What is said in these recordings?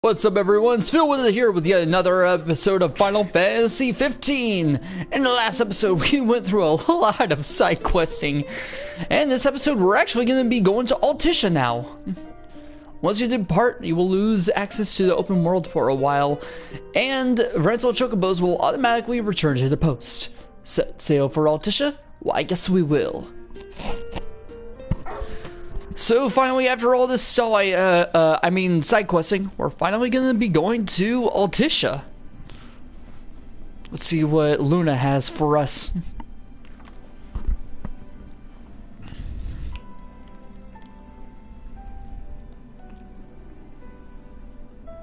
What's up, everyone? Phil with it here with yet another episode of Final Fantasy 15. In the last episode, we went through a lot of side questing, and this episode, we're actually going to be going to Altissia now. Once you depart, you will lose access to the open world for a while, and rental chocobos will automatically return to the post. Set sail for Altissia? Well, I guess we will. So finally, after all this side questing, we're finally gonna be going to Altissia. Let's see what Luna has for us.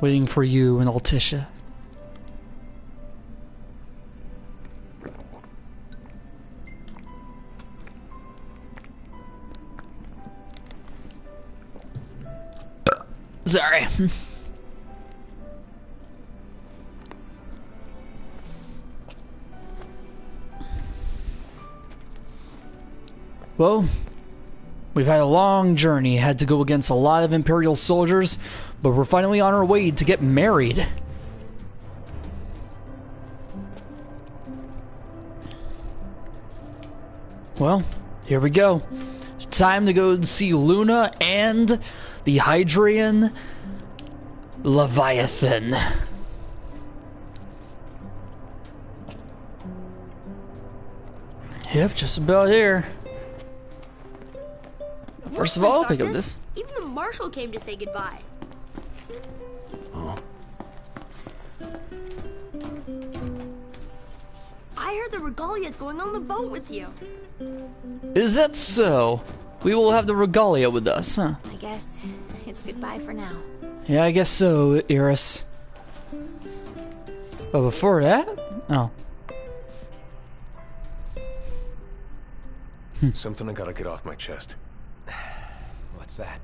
Waiting for you in Altissia. Sorry. Well, we've had a long journey, had to go against a lot of Imperial soldiers, but we're finally on our way to get married. Well, here we go. Time to go see Luna and the Hydrian Leviathan. Yep, just about here. First of all, I'll pick up this. Even the marshal came to say goodbye. Oh. I heard the Regalia's going on the boat with you. Is that so? We will have the Regalia with us, huh? I guess it's goodbye for now. Yeah, I guess so, Iris. But before that? Oh. Something I gotta get off my chest. What's that?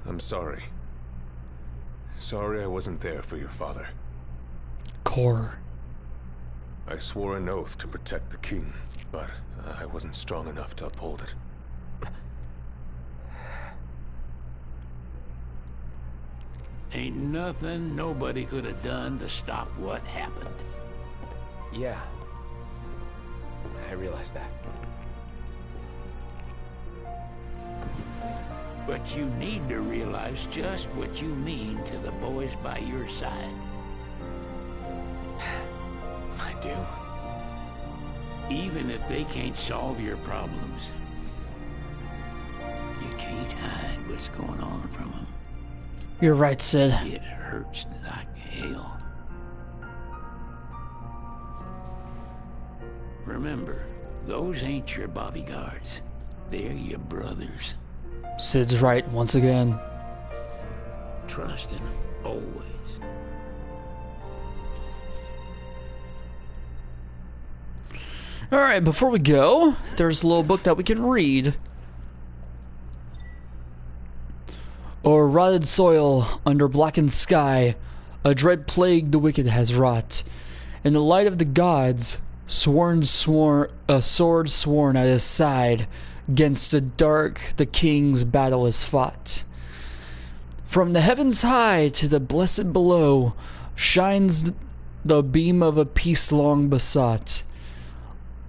I'm sorry. Sorry I wasn't there for your father. Core. I swore an oath to protect the king, but I wasn't strong enough to uphold it. Ain't nothing nobody could have done to stop what happened. Yeah. I realize that. But you need to realize just what you mean to the boys by your side. I do. Even if they can't solve your problems, you can't hide what's going on from them. You're right, Sid. It hurts like hell. Remember, those ain't your bodyguards. They're your brothers. Sid's right once again. Trust in them, always. Alright, before we go, there's a little book that we can read. O'er rotted soil, under blackened sky, a dread plague the wicked has wrought. In the light of the gods, a sword sworn at his side, 'gainst the dark the king's battle is fought. From the heavens high to the blessed below, shines the beam of a peace long besought.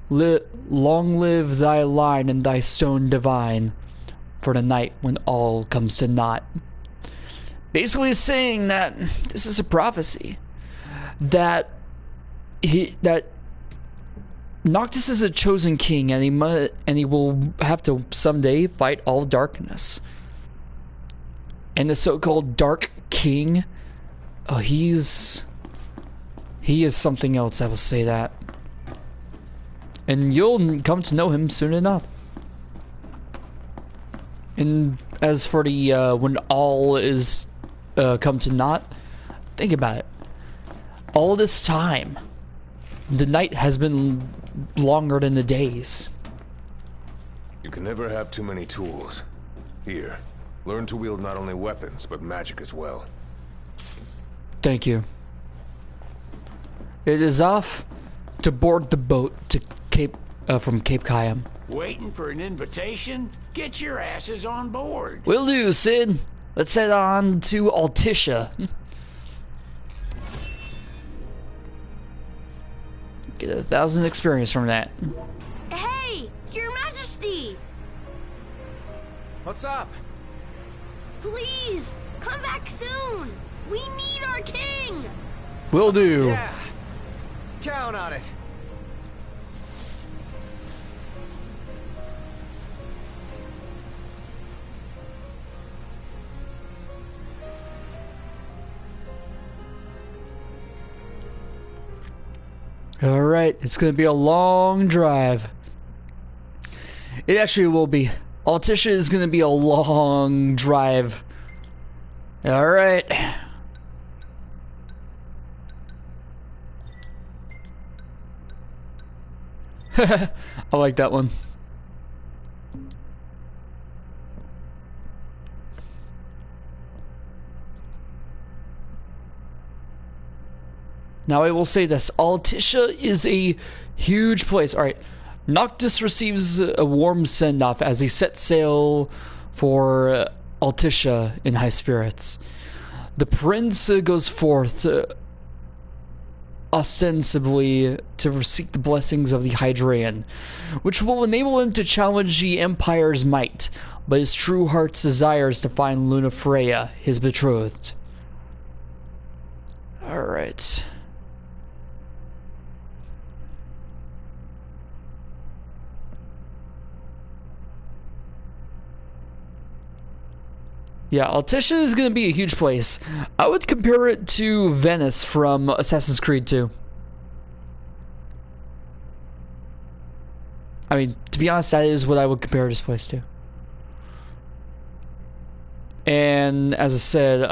Long live thy line and thy stone divine, for the night when all comes to naught. Basically saying that this is a prophecy that Noctis is a chosen king, and he will have to someday fight all darkness. And the so-called Dark King, he is something else. I will say that. And you'll come to know him soon enough. And as for the when all is come to naught, think about it. All this time, the night has been longer than the days. You can never have too many tools. Here, learn to wield not only weapons, but magic as well. Thank you. It is off to board the boat to from Cape Kayam. Waiting for an invitation? Get your asses on board. Will do, Sid. Let's head on to Altissia. Get 1,000 experience from that. Hey, Your Majesty! What's up? Please, come back soon! We need our king! Will do. Yeah. Count on it. Alright, it's gonna be a long drive. It actually will be. Altissia is gonna be a long drive. Alright. I like that one. Now I will say this, Altissia is a huge place. Alright, Noctis receives a warm send-off as he sets sail for Altissia in high spirits. The prince goes forth ostensibly to seek the blessings of the Hydraean, which will enable him to challenge the Empire's might, but his true heart's desire is to find Lunafreya, his betrothed. Alright. Yeah, Altissia is going to be a huge place. I would compare it to Venice from Assassin's Creed 2. I mean, to be honest, that is what I would compare this place to. And as I said,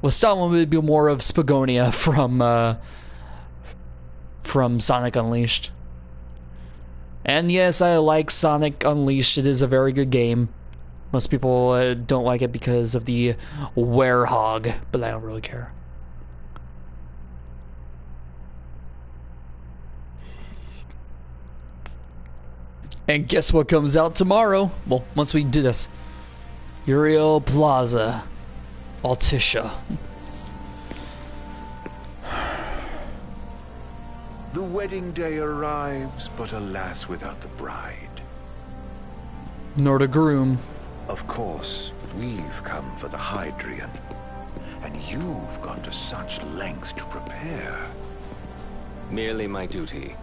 Westallon would be more of Spagonia from Sonic Unleashed. And yes, I like Sonic Unleashed. It is a very good game. Most people don't like it because of the werehog, but I don't really care. And guess what comes out tomorrow? Well, once we do this. Uriel Plaza. Altissia. The wedding day arrives, but alas without the bride. Nor the groom. Of course, we've come for the Hydraean. And you've gone to such lengths to prepare. Merely my duty.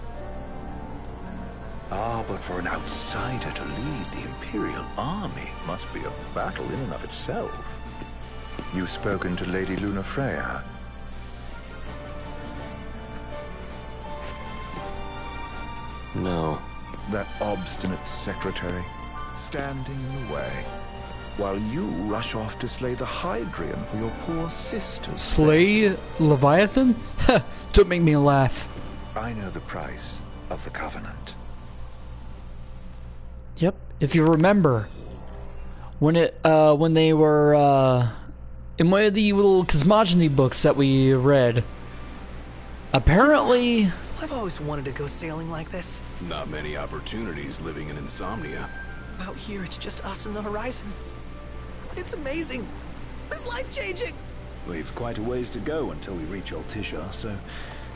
Ah, but for an outsider to lead the Imperial army must be a battle in and of itself. You've spoken to Lady Lunafreya? No. That obstinate secretary, standing in the way, while you rush off to slay the Hydraean for your poor sister's Slay Leviathan? Don't make me laugh. I know the price of the Covenant. Yep. If you remember, when they were in one of the little cosmogony books that we read, apparently. I've always wanted to go sailing like this. Not many opportunities living in Insomnia. Out here, it's just us and the horizon. It's amazing. It's life-changing. We've quite a ways to go until we reach Altissia, so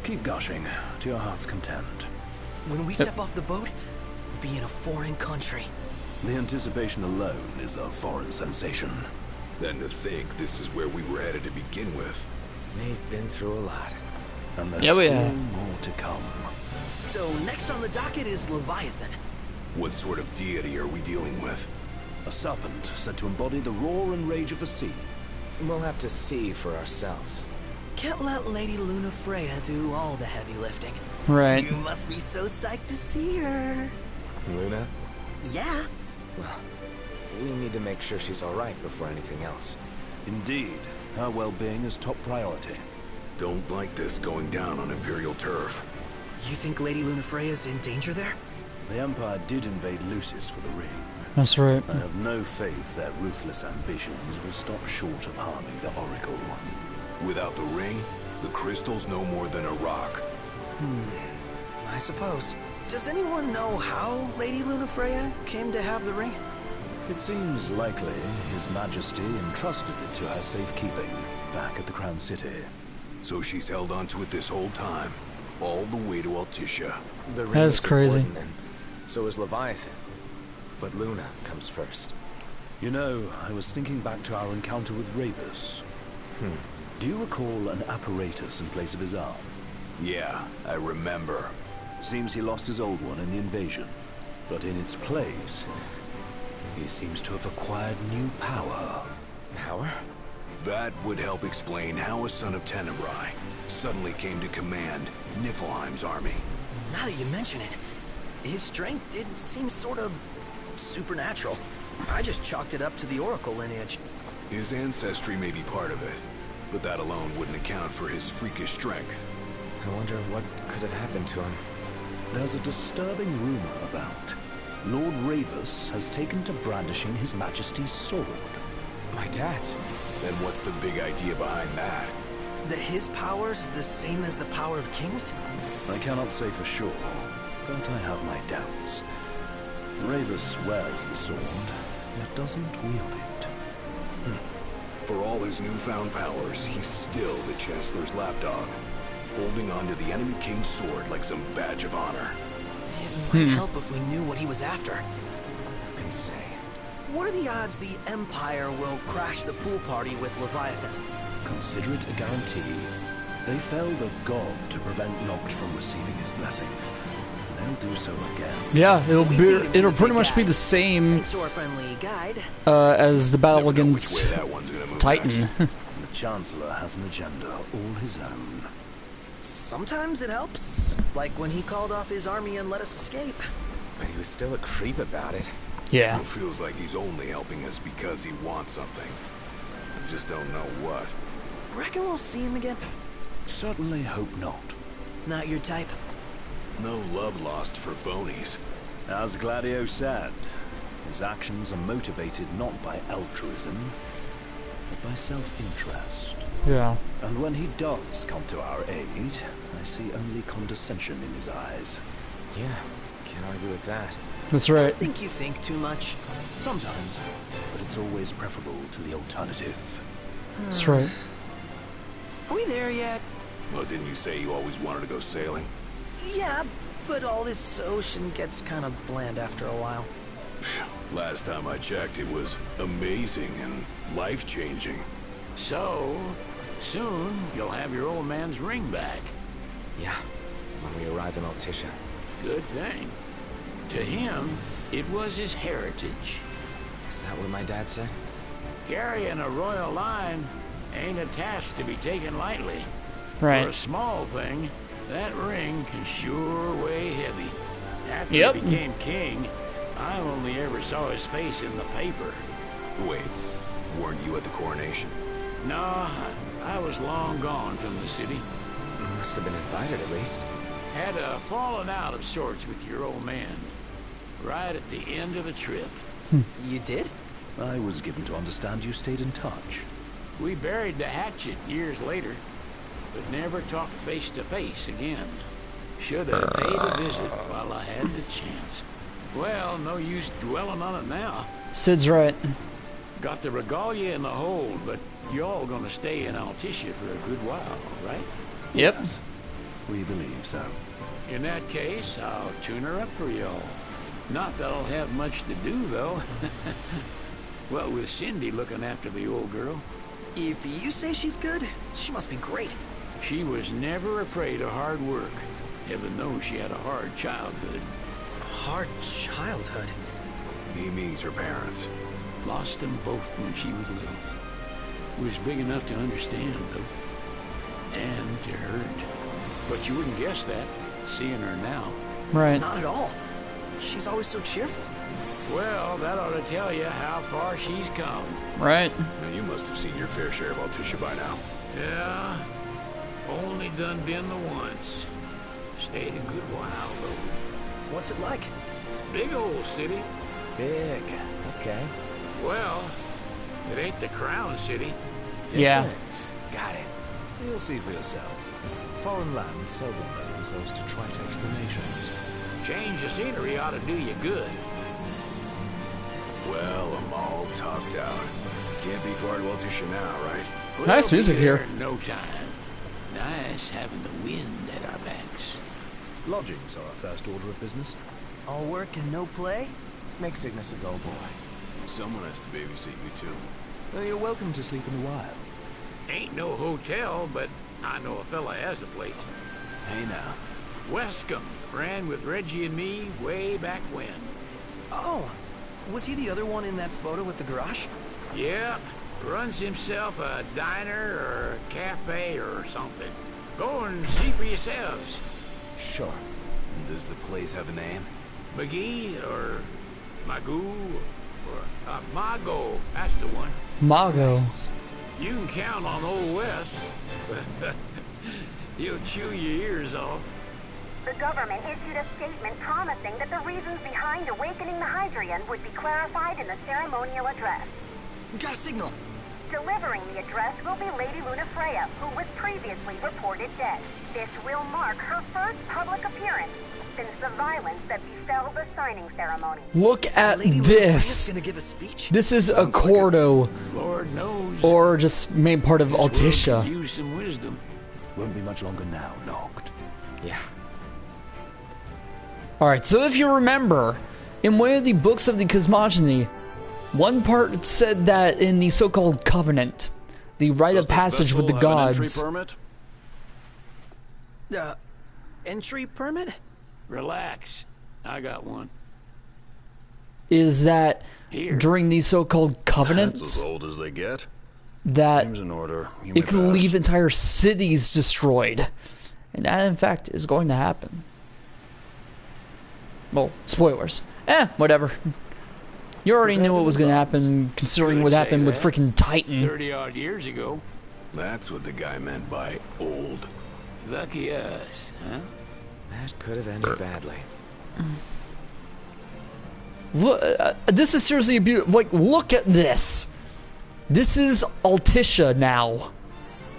keep gushing to your heart's content. When we step off the boat, we'll be in a foreign country. The anticipation alone is a foreign sensation. Then to think this is where we were headed to begin with. We've been through a lot. And there's Yeah, we still are. more to come. So next on the docket is Leviathan. What sort of deity are we dealing with? A serpent said to embody the roar and rage of the sea. We'll have to see for ourselves. Can't let Lady Lunafreya do all the heavy lifting. Right. You must be so psyched to see her. Luna? Yeah. Well, we need to make sure she's alright before anything else. Indeed, her well-being is top priority. Don't like this going down on Imperial turf. You think Lady Lunafreya's in danger there? The Empire did invade Lucis for the ring. That's right. I have no faith their ruthless ambitions will stop short of harming the Oracle. Without the ring, the crystal's no more than a rock. I suppose. Does anyone know how Lady Lunafreya came to have the ring? It seems likely His Majesty entrusted it to her safekeeping back at the Crown City. So she's held onto it this whole time, all the way to Altissia. The ring That's is crazy. important, and so is Leviathan. But Luna comes first. You know, I was thinking back to our encounter with Ravus. Do you recall an apparatus in place of his arm? Yeah, I remember. Seems he lost his old one in the invasion. But in its place, he seems to have acquired new power. Power? That would help explain how a son of Tenebrae suddenly came to command Niflheim's army. Now that you mention it, his strength did seem sort of supernatural. I just chalked it up to the Oracle lineage. His ancestry may be part of it, but that alone wouldn't account for his freakish strength. I wonder what could have happened to him. There's a disturbing rumor about Lord Ravus has taken to brandishing His Majesty's sword. My dad's. Then what's the big idea behind that? That his power's the same as the power of kings? I cannot say for sure, but I have my doubts. Ravus wears the sword, yet doesn't wield it. For all his newfound powers, he's still the Chancellor's lapdog, holding on to the enemy king's sword like some badge of honor. It might help if we knew what he was after. Who can say? What are the odds the Empire will crash the pool party with Leviathan? Consider it a guarantee. They felled a god to prevent Noct from receiving his blessing. They'll do so again. Yeah, it'll We be. beat him to It'll the pretty big much be guy. the same Thanks to our friendly guide. as the battle Never know which against way that one's gonna move Titan. next. The Chancellor has an agenda all his own. Sometimes it helps, like when he called off his army and let us escape. But he was still a creep about it. Yeah. It feels like he's only helping us because he wants something. I just don't know what. Reckon we'll see him again? Certainly hope not. Not your type. No love lost for phonies. As Gladio said, his actions are motivated not by altruism, but by self-interest. Yeah. And when he does come to our aid, I see only condescension in his eyes. Yeah, can't argue with that. That's I right. think you think too much. Sometimes, but it's always preferable to the alternative. That's right. Are we there yet? Well, didn't you say you always wanted to go sailing? Yeah, but all this ocean gets kind of bland after a while. Last time I checked, it was amazing and life-changing. So, soon you'll have your old man's ring back. Yeah, when we arrive in Altissia. Good thing. To him, it was his heritage. Is that what my dad said? Carrying a royal line ain't a task to be taken lightly. For a Right. small thing, that ring can sure weigh heavy. After Yep. he became king, I only ever saw his face in the paper. Wait, weren't you at the coronation? No, I was long gone from the city. You must have been invited at least. Had a falling out of sorts with your old man. Right at the end of the trip. You did? I was given to understand you stayed in touch. We buried the hatchet years later, but never talked face to face again. Should have paid a visit while I had the chance. Well, no use dwelling on it now. Sid's right. Got the regalia in the hold, but y'all gonna stay in Altissia for a good while, right? Yep. We believe so. In that case, I'll tune her up for y'all. Not that I'll have much to do, though. What with Cindy looking after the old girl, If you say she's good, she must be great. she was never afraid of hard work. Heaven knows she had a hard childhood. Hard childhood. He means her parents. Lost them both when she was little. Was big enough to understand, though. And to hurt. But you wouldn't guess that, seeing her now. Right. Not at all. She's always so cheerful. Well, that ought to tell you how far she's come. Right. Now, you must have seen your fair share of Altissia by now. Yeah, only done been the once. Stayed a good while, though. What's it like? Big old city. Big. Okay. Well, it ain't the crown city. Yeah. Different. Got it. You'll see for yourself. Foreign lands seldom lend themselves to trite explanations. Change the scenery ought to do you good. Well, I'm all talked out. Can't be far to Altissia now, right? Nice We'll music be there here. in no time. Nice having the wind at our backs. Lodgings are our first order of business. All work and no play? Makes Ignis a dull boy. Someone has to babysit you too. Well, you're welcome to sleep in the wild. Ain't no hotel, but I know a fella has a place. Hey now. Wescombe ran with Reggie and me way back when. Oh, was he the other one in that photo with the garage? Yeah, runs himself a diner or a cafe or something. Go and see for yourselves. Sure. Does the place have a name? McGee or Magoo or Mago, that's the one. Mago. You can count on Old West. He'll chew your ears off. The government issued a statement promising that the reasons behind awakening the Hydrian would be clarified in the ceremonial address. Got a signal. Delivering the address will be Lady Luna Freya, who was previously reported dead. This will mark her first public appearance since the violence that befell the signing ceremony. Look at Lady Luna Freya's this. gonna give a speech? This is a Cordo, Lord knows. or just main part of this world could Altissia. use some wisdom. Won't be much longer now, Noct. Yeah. Alright, so if you remember, in one of the books of the cosmogony, one part said that in the so-called Covenant, the rite of passage with the gods, Entry permit? Relax. I got one. is that Here. during the so-called That's Covenants, as old as they get. that Seems in order. You may it could pass. leave entire cities destroyed. And that, in fact, is going to happen. Well, spoilers. Whatever. You already knew what was going to happen, considering what Could say happened with that. freaking Titan. 30-odd years ago. That's what the guy meant by old. Lucky us, huh? That could have ended badly. This is seriously a beautiful. Like, look at this. This is Altissia now.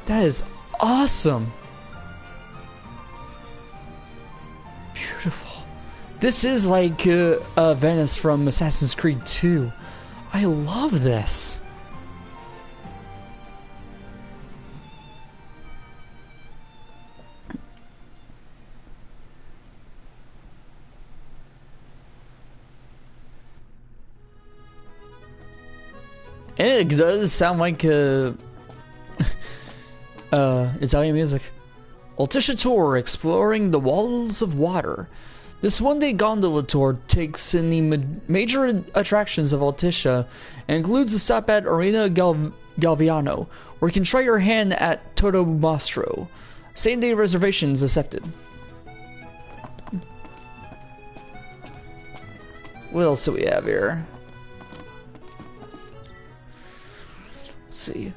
That is awesome. Beautiful. This is like Venice from Assassin's Creed 2. I love this. It does sound like Italian music. Altissia Tour, exploring the walls of water. This one-day gondola tour takes in the major attractions of Altissia and includes a stop at Arena Galviano, where you can try your hand at Toto Mostro. Same-day reservations accepted. What else do we have here? Let's see.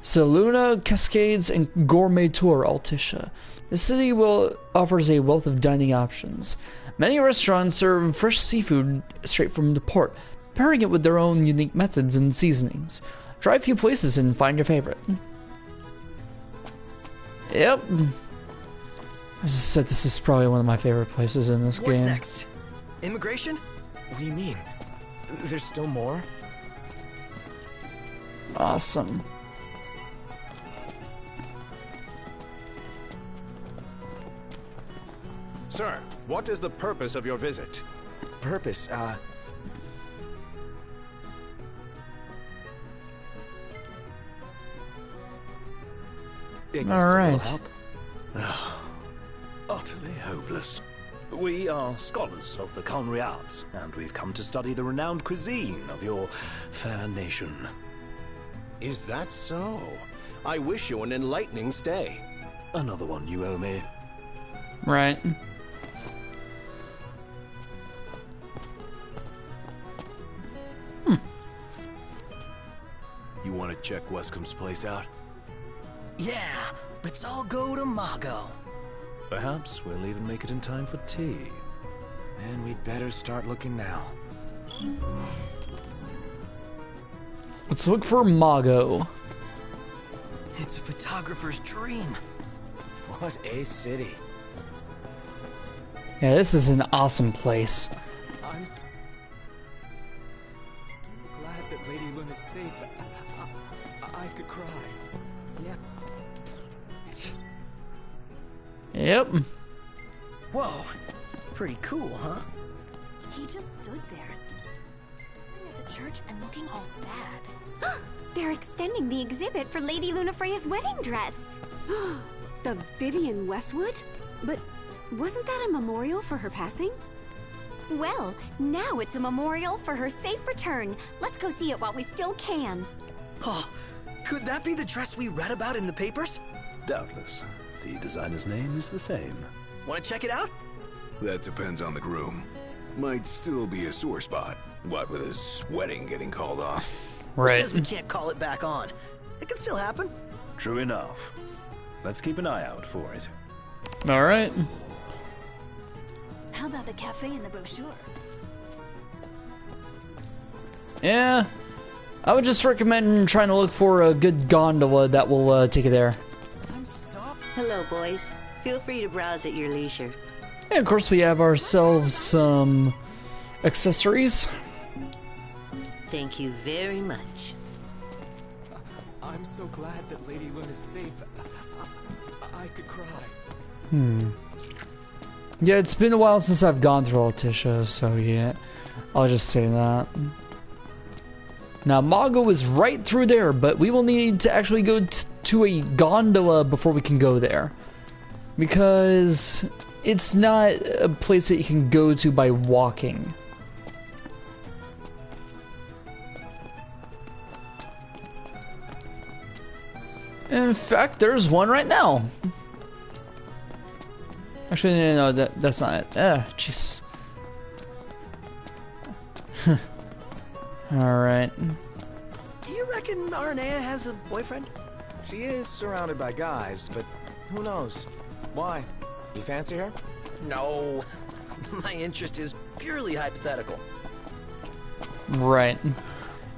Saluna, Cascades, and Gourmet Tour Altissia. The city offers a wealth of dining options. Many restaurants serve fresh seafood straight from the port, pairing it with their own unique methods and seasonings. Try a few places and find your favorite. Yep. As I said, this is probably one of my favorite places in this game. What's next? Immigration? What do you mean? There's still more? Awesome. Sir, what is the purpose of your visit? Purpose, All right. Utterly hopeless. We are scholars of the culinary arts, and we've come to study the renowned cuisine of your fair nation. Is that so? I wish you an enlightening stay. Another one you owe me. Right. You want to check Wescombe's place out? Yeah, let's all go to Mago. Perhaps we'll even make it in time for tea. And we'd better start looking now. Let's look for Mago. It's a photographer's dream. What a city. Yeah, this is an awesome place. I'm glad that Lady Luna's safe. I could cry. Yeah. Yep. Whoa. Pretty cool, huh? He just stood there, staring at the church and looking all sad. They're extending the exhibit for Lady Lunafreya's wedding dress. The Vivian Westwood? But wasn't that a memorial for her passing? Well, now it's a memorial for her safe return. Let's go see it while we still can. Oh, could that be the dress we read about in the papers? Doubtless. The designer's name is the same. Want to check it out? That depends on the groom. Might still be a sore spot. What with his wedding getting called off. Right. Says we can't call it back on. It can still happen. True enough. Let's keep an eye out for it. All right. How about the cafe in the brochure? Yeah. I would just recommend trying to look for a good gondola that will take you there. Hello, boys. Feel free to browse at your leisure. And of course, we have ourselves some accessories. Thank you very much. I'm so glad that Lady Luna's safe. I could cry. Yeah, it's been a while since I've gone through Altissia, so yeah, I'll just say that. Now, Mago is right through there, but we will need to actually go to a gondola before we can go there. Because it's not a place that you can go to by walking. In fact, there's one right now. Actually, no, that's not it. Jesus. Alright. You reckon Arnea has a boyfriend? She is surrounded by guys, but who knows? Why? You fancy her? No. My interest is purely hypothetical. Right.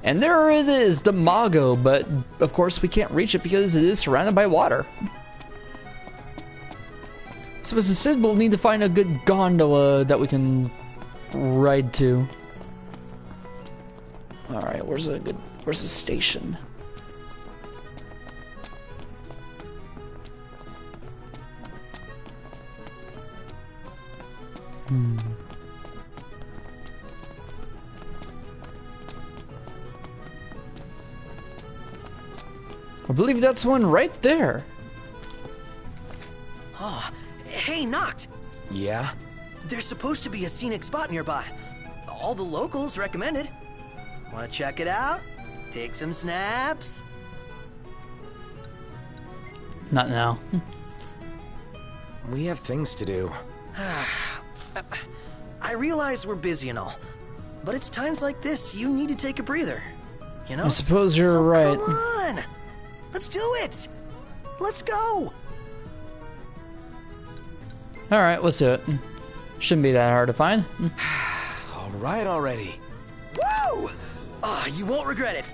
And there it is, the Mago, but of course we can't reach it because it is surrounded by water. So as I said, we'll need to find a good gondola that we can ride to. Alright, where's the station? I believe that's one right there. Oh, hey, Noct! Yeah? There's supposed to be a scenic spot nearby. All the locals recommend it. Want to check it out? Take some snaps? Not now. We have things to do. I realize we're busy and all, but it's times like this you need to take a breather. You know? I suppose you're so right. Come on! Let's do it! Let's go! Alright, let's do it. Shouldn't be that hard to find. All right already. Woo! Ah, you won't regret it.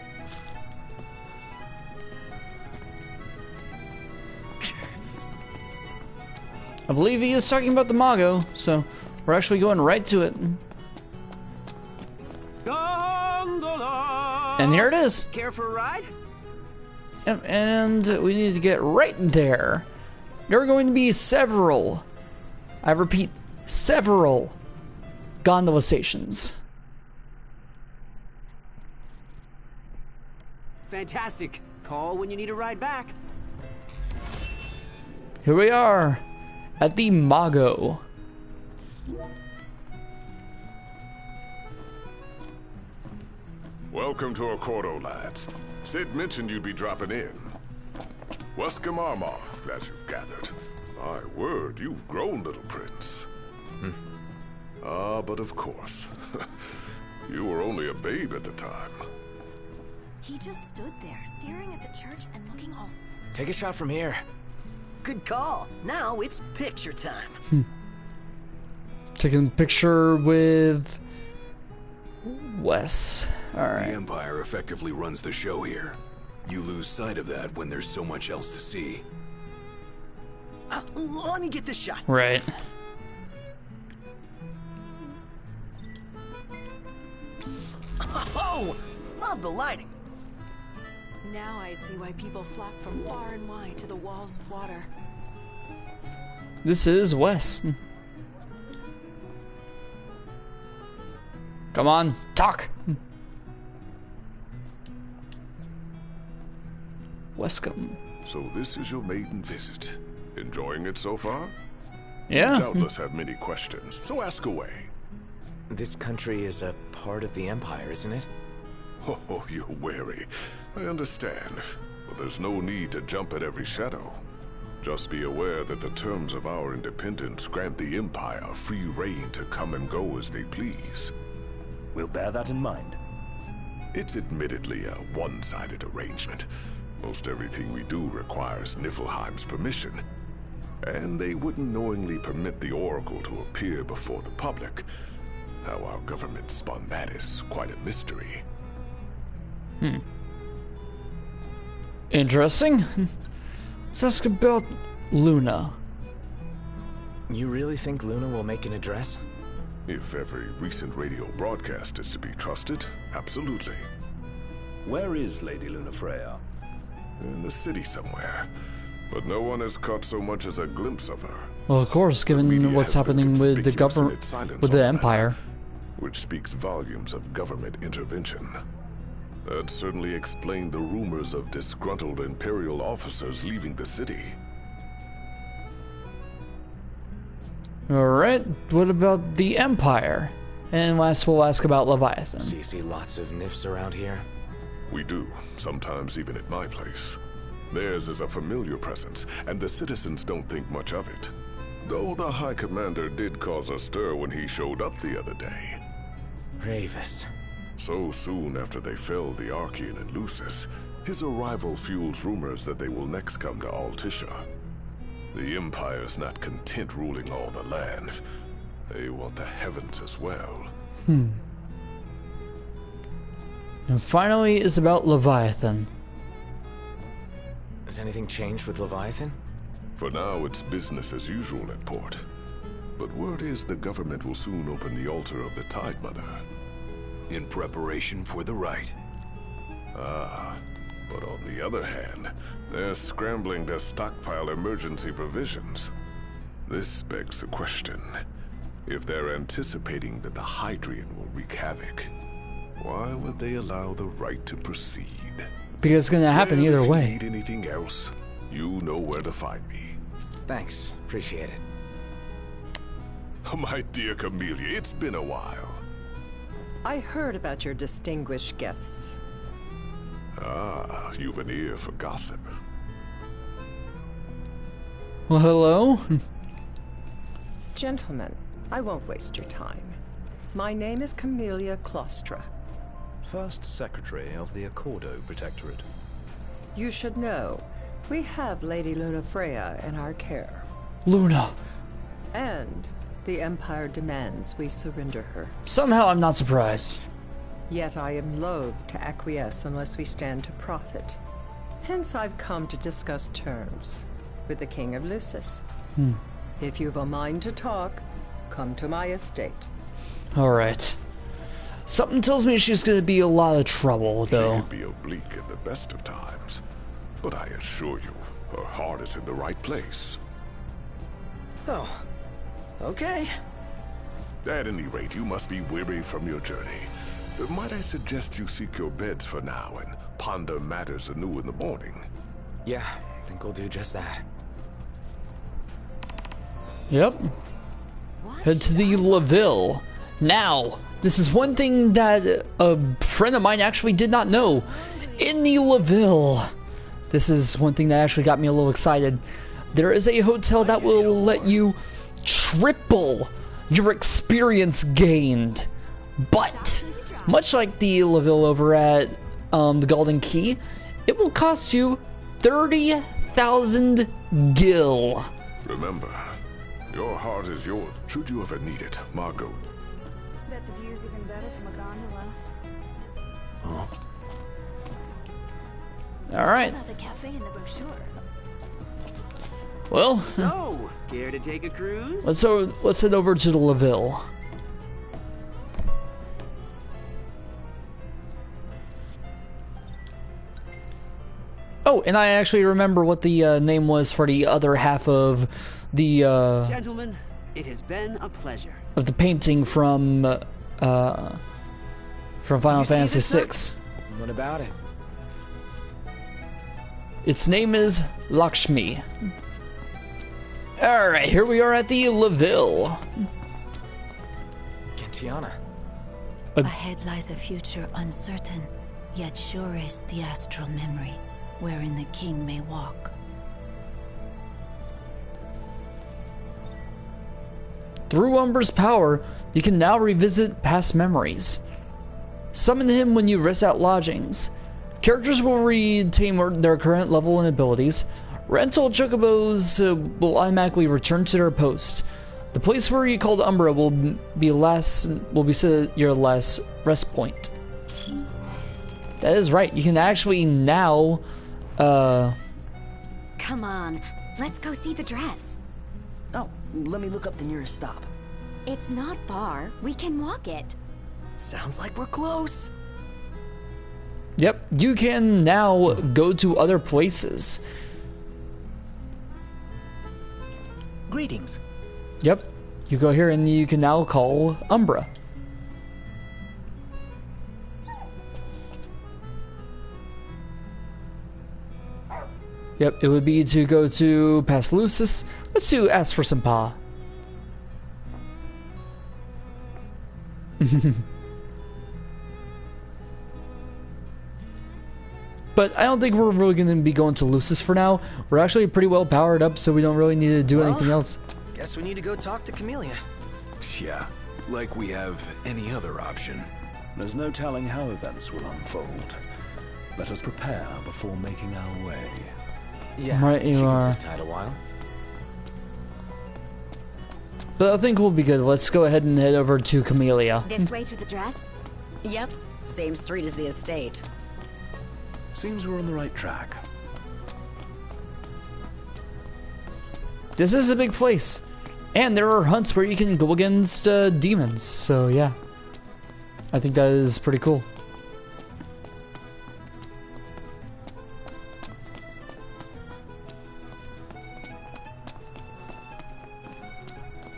I believe he is talking about the Mago, so we're actually going right to it. And here it is. Care for a ride? Yep, and we need to get right there. There are going to be several, I repeat, several gondola stations. Fantastic. Call when you need a ride back. Here we are at the Mago. Welcome to Accordo, lads. Sid mentioned you'd be dropping in. Wescamarma, as you've gathered. My word, you've grown, little prince. Ah, but of course. You were only a babe at the time. He just stood there, staring at the church and looking all sad. Take a shot from here. Good call. Now it's picture time. Taking a picture with Wes. Alright. The Empire effectively runs the show here. You lose sight of that when there's so much else to see. Let me get this shot. Right. Oh, love the lighting. Now I see why people flock from far and wide to the walls of water. This is Wes. Come on, talk. Wescombe. So this is your maiden visit. Enjoying it so far? Yeah. You doubtless have many questions, so ask away. This country is a part of the Empire, isn't it? Oh, you're wary. I understand. But there's no need to jump at every shadow. Just be aware that the terms of our independence grant the Empire free reign to come and go as they please. We'll bear that in mind. It's admittedly a one-sided arrangement. Most everything we do requires Niflheim's permission. And they wouldn't knowingly permit the Oracle to appear before the public. How our government spun that is quite a mystery. Interesting. Let's ask about Luna. You really think Luna will make an address? If every recent radio broadcast is to be trusted, absolutely. Where is Lady Lunafreya? In the city somewhere. But no one has caught so much as a glimpse of her. Well, of course, given what's happening with the government, with the Empire. Which speaks volumes of government intervention. That certainly explained the rumors of disgruntled Imperial officers leaving the city. Alright, what about the Empire? And last we'll ask about Leviathan. So you see lots of Nifs around here? We do, sometimes even at my place. Theirs is a familiar presence, and the citizens don't think much of it. Though the High Commander did cause a stir when he showed up the other day. Ravis. So soon after they felled the Archean and Lucis, his arrival fuels rumors that they will next come to Altissia. The Empire's not content ruling all the land. They want the heavens as well. And finally is about Leviathan. Has anything changed with Leviathan? For now, it's business as usual at port. But word is the government will soon open the altar of the Tide Mother. In preparation for the rite. Ah, but on the other hand, they're scrambling to stockpile emergency provisions. This begs the question, if they're anticipating that the Hydrian will wreak havoc, why would they allow the rite to proceed? Because it's gonna happen either if way. If you need anything else, you know where to find me. Thanks, appreciate it. My dear Camellia, it's been a while. I heard about your distinguished guests. Ah, you've an ear for gossip. Well, hello? Gentlemen, I won't waste your time. My name is Camellia Claustra. First Secretary of the Accordo Protectorate. You should know, we have Lady Lunafreya in our care. Luna. And the Empire demands we surrender her. Somehow I'm not surprised. Yet I am loath to acquiesce unless we stand to profit. Hence I've come to discuss terms with the King of Lucis. If you've a mind to talk, come to my estate. Alright. Something tells me she's gonna be a lot of trouble, though. She can be oblique at the best of times, but I assure you, her heart is in the right place. Oh, okay. At any rate, you must be weary from your journey. Might I suggest you seek your beds for now and ponder matters anew in the morning? Yeah, I think we'll do just that. Yep. Head to the Laville. Now, this is one thing that a friend of mine actually did not know. In the Laville, this is one thing that actually got me a little excited. There is a hotel that will let you triple your experience gained. But, much like the Laville over at the Golden Key, it will cost you 30,000 gil. Remember, your heart is yours, should you ever need it, Margot. Bet the view's even better from a gondola. Huh? Alright. About the cafe in the brochure. Well, So, care to take a cruise? let's head over to the Laville. Oh, and I actually remember what the name was for the other half of the Gentlemen, it has been a pleasure. Of the painting from Final Fantasy VI. What about it? Its name is Lakshmi. Alright, here we are at the Laville. Tiana. Ahead lies a future uncertain, yet sure is the astral memory, wherein the king may walk. Through Umbra's power, you can now revisit past memories. Summon him when you rest at lodgings. Characters will retain their current level and abilities. Rental chocobos will automatically return to their post. The place where you called Umbra will be your last rest point. That is right. You can actually now Come on, let's go see the dress. Oh, let me look up the nearest stop. It's not far. We can walk it. Sounds like we're close. Yep, you can now go to other places. Greetings. Yep, you go here and you can now call Umbra. Yep, it would be to go to past Lucis. Let's do ask for some pa. But I don't think we're really going to be going to Lucis for now. We're actually pretty well powered up, so we don't really need to do anything else. Guess we need to go talk to Camellia. Yeah, like we have any other option. There's no telling how events will unfold. Let us prepare before making our way. Yeah, right, you are. Sit tight a while. But I think we'll be good. Let's go ahead and head over to Camellia. This way to the dress? Yep, same street as the estate. Seems we're on the right track. This is a big place. And there are hunts where you can go against demons. So yeah, I think that is pretty cool.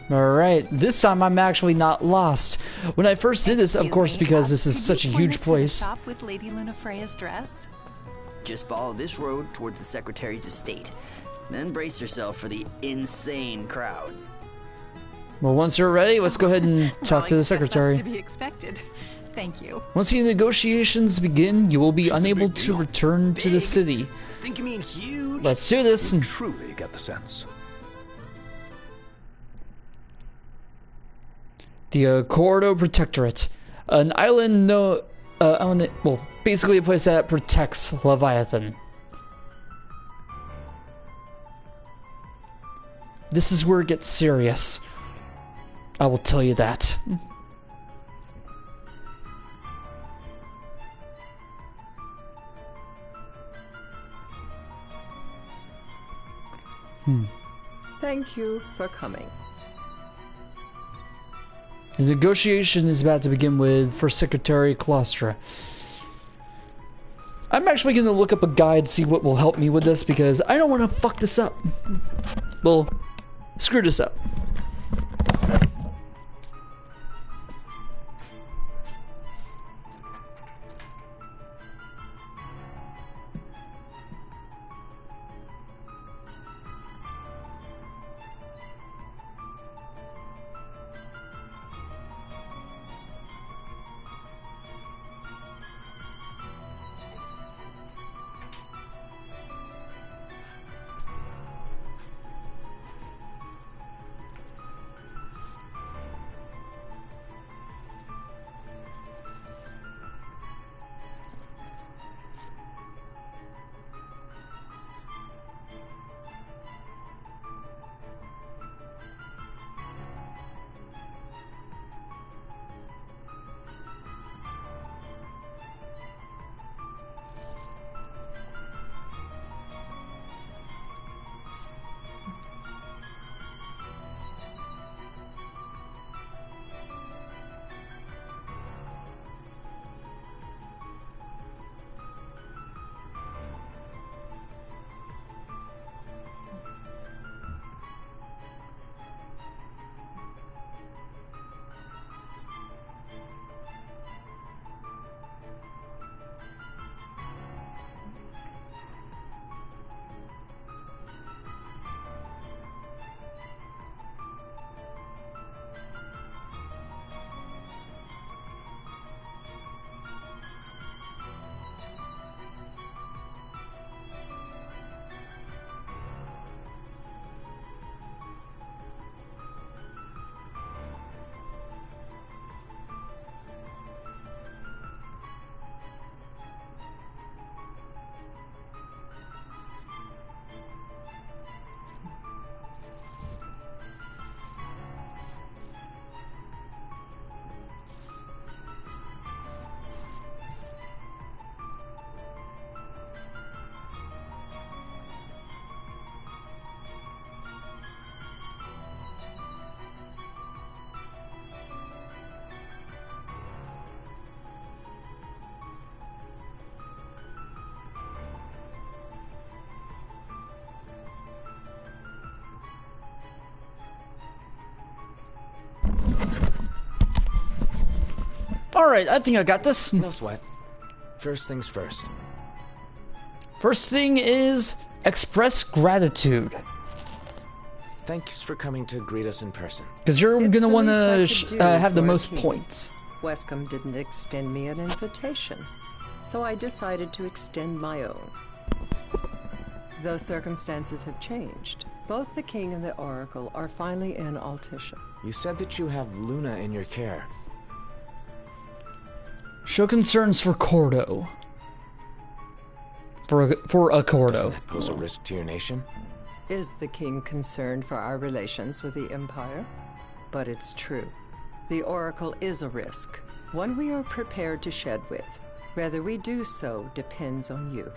Alright, this time I'm actually not lost. When I first did this, of course, because this is such a huge place. Shop with Lady Lunafreya's dress? Just follow this road towards the Secretary's estate. Then brace yourself for the insane crowds. Well, once you're ready, let's go ahead and talk to the Secretary. That's to be expected. Thank you. Once the negotiations begin, you will be unable to return to the city. Think you mean huge? Let's do this. You truly get the sense. The Cordo Protectorate, an island well, basically a place that protects Leviathan. This is where it gets serious. I will tell you that. Thank you for coming. The negotiation is about to begin for Secretary Claustra. I'm actually going to look up a guide, see what will help me with this, because I don't want to fuck this up. Well, screw this up. Alright, I think I got this. No sweat. First things first. First thing is express gratitude. Thanks for coming to greet us in person. Because you're It's gonna the want least I to could do have the for a most king. points. Wescombe didn't extend me an invitation, so I decided to extend my own. Though circumstances have changed, both the king and the oracle are finally in Altissia. You said that you have Luna in your care. Show concerns for Cordo. For a Cordo. Doesn't that pose a risk to your nation? Is the king concerned for our relations with the Empire? But it's true. The oracle is a risk, one we are prepared to shed with. Whether we do so depends on you.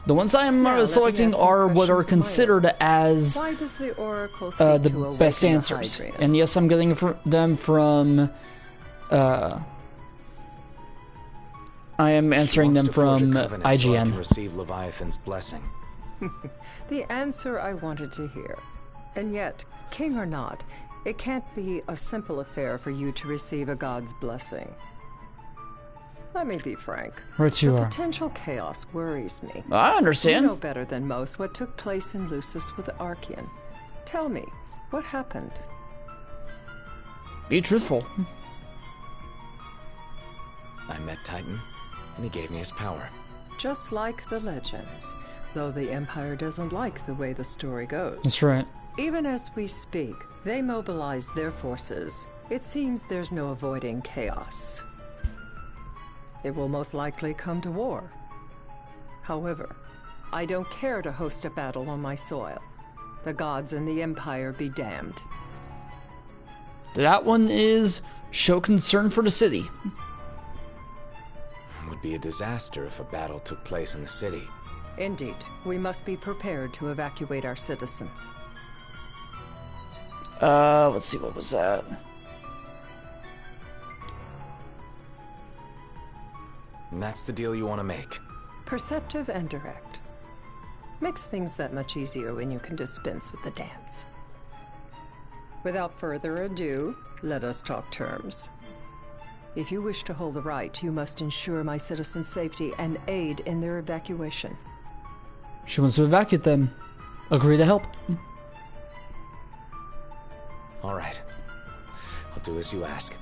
The ones I am Now, let me selecting ask some are what are questions of my own. considered as Why does the oracle seek the to awaken best the answers. Hydrian? And yes, I'm getting them from... I am answering them from So I can IGN. receive Leviathan's blessing. The answer I wanted to hear. And yet, king or not, it can't be a simple affair for you to receive a god's blessing. Let me be frank. Right you the are. potential chaos worries me. I understand. You know better than most what took place in Lucis with the Archean. Tell me, what happened? Be truthful. I met Titan, and he gave me his power. Just like the legends, though the Empire doesn't like the way the story goes. That's right. Even as we speak, they mobilize their forces. It seems there's no avoiding chaos. It will most likely come to war. However, I don't care to host a battle on my soil. The gods and the Empire be damned. That one is show concern for the city. It would be a disaster if a battle took place in the city. Indeed, we must be prepared to evacuate our citizens. Let's see, what was that? And that's the deal you want to make. Perceptive and direct. Makes things that much easier when you can dispense with the dance. Without further ado, let us talk terms. If you wish to hold the right, you must ensure my citizens' safety and aid in their evacuation. She wants to evacuate them. Agree to help. All right. I'll do as you ask.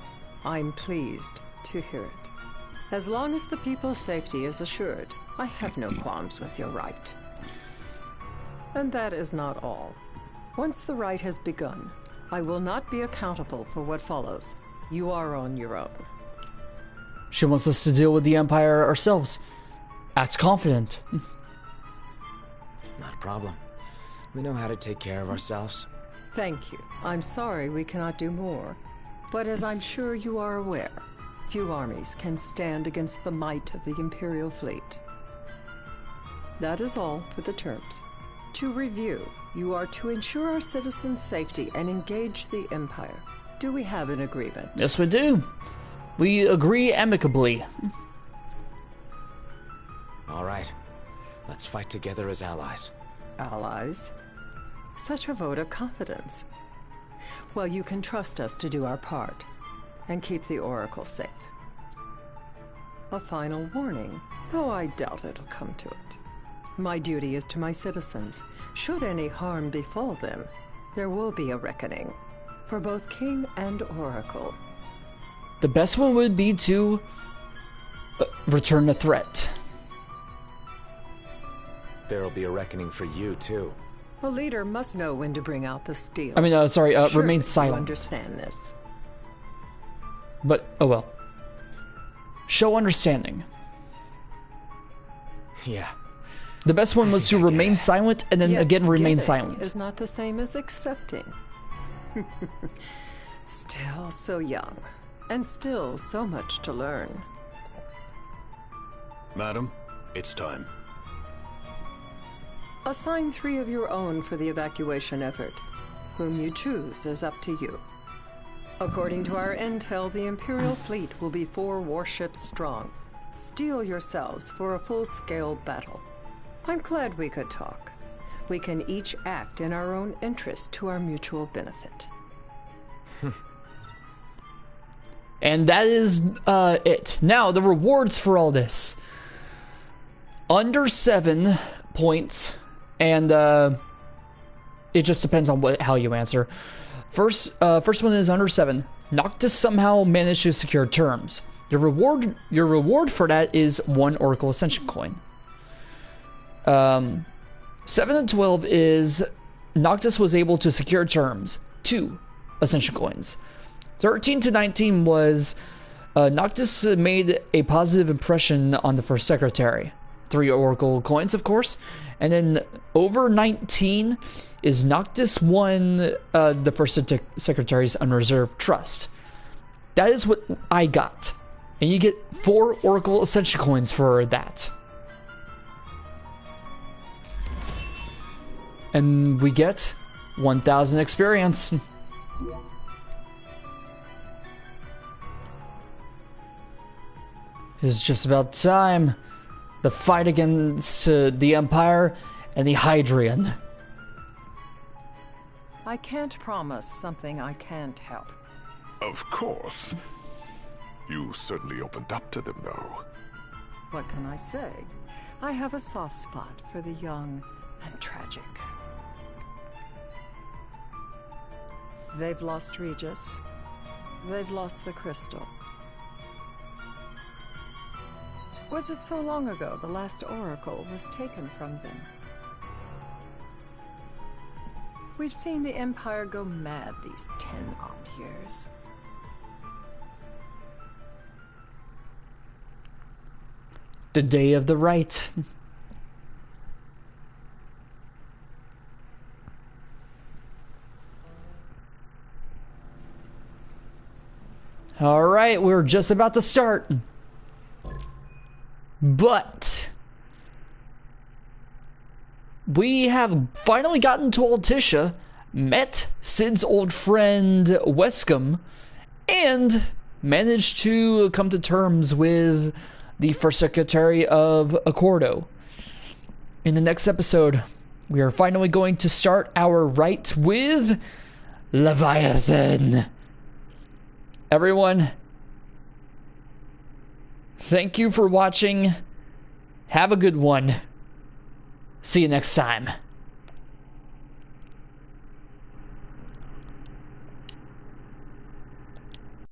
I'm pleased to hear it. As long as the people's safety is assured, I have no qualms with your right. And that is not all. Once the rite has begun, I will not be accountable for what follows. You are on your own. She wants us to deal with the Empire ourselves. Act confident. Not a problem. We know how to take care of ourselves. Thank you. I'm sorry we cannot do more. But as I'm sure you are aware, few armies can stand against the might of the Imperial fleet. That is all for the terms. To review, you are to ensure our citizens' safety and engage the Empire. Do we have an agreement? Yes, we do. We agree amicably. All right. Let's fight together as allies. Allies? Such a vote of confidence. Well, you can trust us to do our part and keep the Oracle safe. A final warning, though I doubt it'll come to it. My duty is to my citizens. Should any harm befall them, there will be a reckoning for both King and Oracle. The best one would be to return the threat. There'll be a reckoning for you, too. A leader must know when to bring out the steel. I mean, sorry, Surely remain you silent. understand this. But, oh well. Show understanding. Yeah. The best one was to remain silent and then Yet again remain getting silent. is not the same as accepting. Still so young, and still so much to learn. Madam, it's time. Assign 3 of your own for the evacuation effort. Whom you choose is up to you. According to our intel, the Imperial fleet will be 4 warships strong. Steel yourselves for a full-scale battle. I'm glad we could talk. We can each act in our own interest to our mutual benefit. And that is it. Now, the rewards for all this. Under 7 points, and it just depends on how you answer. First one is under 7. Noctis somehow managed to secure terms. Your reward for that is 1 Oracle Ascension coin. 7 and 12 is Noctis was able to secure terms, 2 Ascension coins. 13 to 19 was Noctis made a positive impression on the first secretary. 3 Oracle coins, of course. And then over 19 is Noctis won the first secretary's unreserved trust. That is what I got. And you get 4 Oracle Ascension coins for that. And we get 1,000 experience. It's just about time. The fight against the Empire and the Hydrian. I can't promise something I can't help. Of course. You certainly opened up to them, though. What can I say? I have a soft spot for the young and tragic. They've lost Regis. They've lost the crystal. Was it so long ago the last oracle was taken from them? We've seen the Empire go mad these 10-odd years. The day of the right. All right, we're just about to start. But we have finally gotten to Altissia, met Sid's old friend Wescom, and managed to come to terms with the first secretary of Accordo. In the next episode, we are finally going to start our right with Leviathan. Everyone, thank you for watching. Have a good one. See you next time.